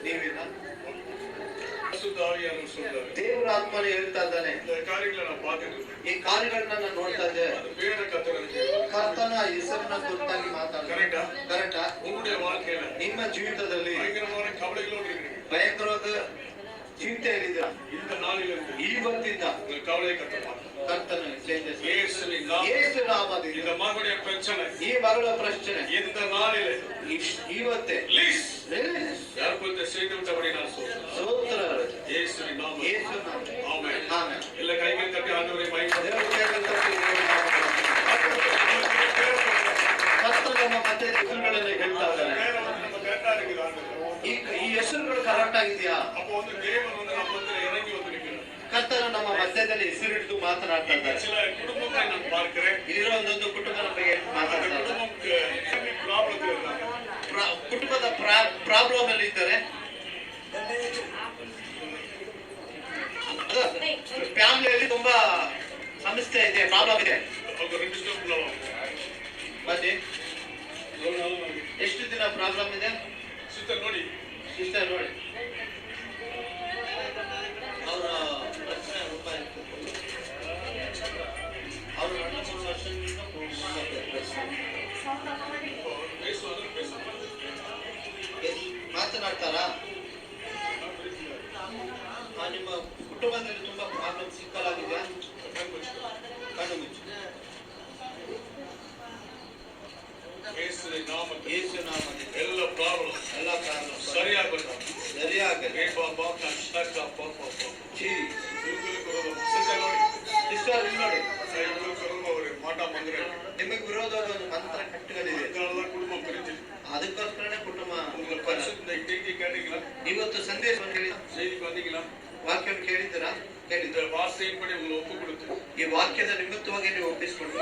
ನೀವೇನ ಸುಧಾರಿಯನ್ನು ಸುಧಾರಿ ದೇವರ ಆತ್ಮನೇ ಹೇಳ್ತಾ ಇದ್ದಾನೆ, ಕಾರ್ಯಗಳನ್ನ ಪಾತ್ರ ಈ ಕಾರ್ಯಗಳನ್ನ ನಾನು ನೋಡ್ತಾ ಇದ್ದೆ. ಬೇಡ ಕರ್ತನ ಹೆಸರನ್ನ ಕುರಿತಾಗಿ ಮಾತಾಡ್ತಾರೆ. ಕರೆಕ್ಟಾ? உங்களுடைய வாழ்க்கையில ನಿಮ್ಮ ಜೀವಿತದಲ್ಲಿ பயங்கரமான கவலைகளோடு ಭಯಂಕರವಾದ ಚಿಂತೆಯಲ್ಲಿದ್ದೀರಾ. இந்த நாளிலிருந்து ಇವತ್ತಿಂದ கவலையை கட்டலாம். ಕರ್ತನ இயேசுவின் ಯೇಸು ನಾಮದಿಂದ இந்த மகளுடைய பிரச்சனை ಈ ಮಗಳ ಪ್ರಶ್ನೆ இந்த நாளிலே ಇವತ್ತೇ ப்ளீஸ் யாருக்கு செய்து விட்டபடி நான் சொல்றேன். ಸ್ತೋತ್ರ இயேசுவின் நாமம். ಯೇಸು ನಾಮ. ஆமென். ಆಮೆನ್. ಎಲ್ಲ ಕೈಗೆ ತಟ್ಟಿ ಆண்டವರೇ ಮಹಿಮೆ. ಕರ್ತನ ನಮ್ಮ ಮತ್ತೆ ಹೆಸರುಗಳನ್ನು ಹೇಳ್ತಾ ಇದ್ದಾನೆ. நம்ம கரெக்டா இருக்குது ஆண்டவரே. ಈ ಹೆಸರುಗಳು ಕರೆಕ್ಟ್ ಆಗಿದೆಯಾ? அப்போ வந்து தேவன் வந்து நம்ம வந்து இறங்கி வந்திருக்கிறார். ಕರ್ತನ ನಮ್ಮ ಮಧ್ಯದಲ್ಲಿ ಹೆಸರಿಡಿದು ಮಾತನಾಡ್ತಾ ಇದ್ದಾರೆ. சில குடும்பங்களை நான் பார்க்கிறேன். ಇರೋ ಒಂದೊಂದು ಕುಟುಂಬದ ಬಗ್ಗೆ ಮಾತಾಡ್ತಾ ಇದ್ದಾರೆ. குடும்பம் ப்ராப்ளத்துல இருக்காங்க. ಕುಟುಂಬದ ಪ್ರಾಬ್ಲಮ್ ಅಲ್ಲಿ ಇದ್ದಾರೆ. ಫ್ಯಾಮಿಲಿಯಲ್ಲಿ ತುಂಬಾ ಸಮಸ್ಯೆ ಇದೆ, ಪ್ರಾಬ್ಲಮ್ ಇದೆ. அவங்க ரெண்டு ஸ்டெப் உள்ளவங்க. ಬನ್ನಿ, ಎಷ್ಟು ದಿನ ಪ್ರಾಬ್ಲಮ್ ಇದೆ? ಸಿಸ್ಟರ್ ನೋಡಿ, ಸಿಸ್ಟರ್ ನೋಡಿ, ಅವರ ಪ್ರಶ್ನೆ ರೂಪ ಇತ್ತು. ಅವರು 2-3 ವರ್ಷದಿಂದ ಮಾತನಾಡ್ತಾರಾ? ನಿಮ್ಮ ಕುಟುಂಬದಲ್ಲಿ ತುಂಬಾ ಪ್ರಾಬ್ಲಮ್ ಸಿಕ್ಕಲಾಗಿದೆ. ಕಣ್ಣು ಮುಚ್ಚು. ಯೇಸು ನಾಮದಲ್ಲಿ ಎಲ್ಲ ಪ್ರಾಬ್ಲಮ್ ಸರಿಯಾಗಬೇಕು. ಸರಿಯಾಗಲಿ. ಸಿಸ್ಟರ್ ನೋಡಿ, ನಿಮಗೆ ವಿರೋಧವಾದ ಒಂದು ಮಂತ್ರ ಕಟ್ಟುಗಳಿದೆ. ಅದಕ್ಕೋಸ್ಕರನೇ ಕುಟುಂಬ. ಇವತ್ತು ಸಂದೇಶವನ್ನು ಕೇಳಿ ವಾಕ್ಯವನ್ನು ಕೇಳಿದ್ದೀರಾ? ಕೇಳಿದ್ರೆ ಈ ವಾಕ್ಯದ ನಿಮಿತ್ತವಾಗಿ ನೀವು ಒಪ್ಪಿಸಿಕೊಂಡು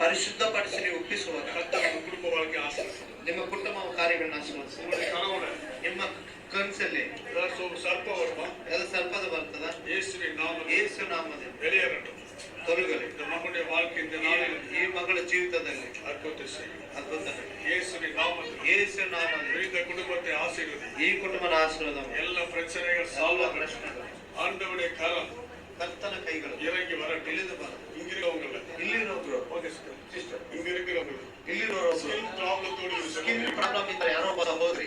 ಪರಿಶುದ್ಧಪಡಿಸಿ ನೀವು ಒಪ್ಪಿಸುವಾಗ ನಿಮ್ಮ ಕುಟುಂಬ ಕಾರ್ಯಗಳನ್ನ ಆಶೀರ್ವದಿಸಿ. ನಿಮ್ಮ ಕನಸಲ್ಲಿ ಎಲ್ಲ ಸರ್ಪದ ಬರ್ತದ. ಯೇಸು ನಾಮದಲ್ಲಿ ತೊಲಗಲಿ. ಈ ಮಗಳ ಜೀವಿತದಲ್ಲಿ ಅದ್ಭುತ. ಯೇಸು ನಾಮದಲ್ಲಿ குடும்பத்தை ஆசீர்வதி. ಈ ಕುಟುಂಬದ ಆಶೀರ್ವಾದ. ಎಲ್ಲ ಪ್ರಶ್ನೆಗಳು ಸಾಲ್ವ್ ಪ್ರಶ್ನೆಗಳು ஆண்டவருடைய கரம் ಕರ್ತನ ಕೈಗಳು இறங்கி வரட்டும். ಇಳಿದು ಬರ. இங்கிருக்கவங்கள ಇಲ್ಲಿರೋಬ್ರು ஓகே சிஸ்டர் இங்க இருக்கிறவங்க ಇಲ್ಲಿರೋರು ಸ್ಕಿನ್ ಪ್ರಾಬ್ಲಮ್ ಸ್ಕಿನ್ ಪ್ರಾಬ್ಲಮ್ ಇದ್ರೆ ಯಾರೋ ಹೋದ್ರಿ.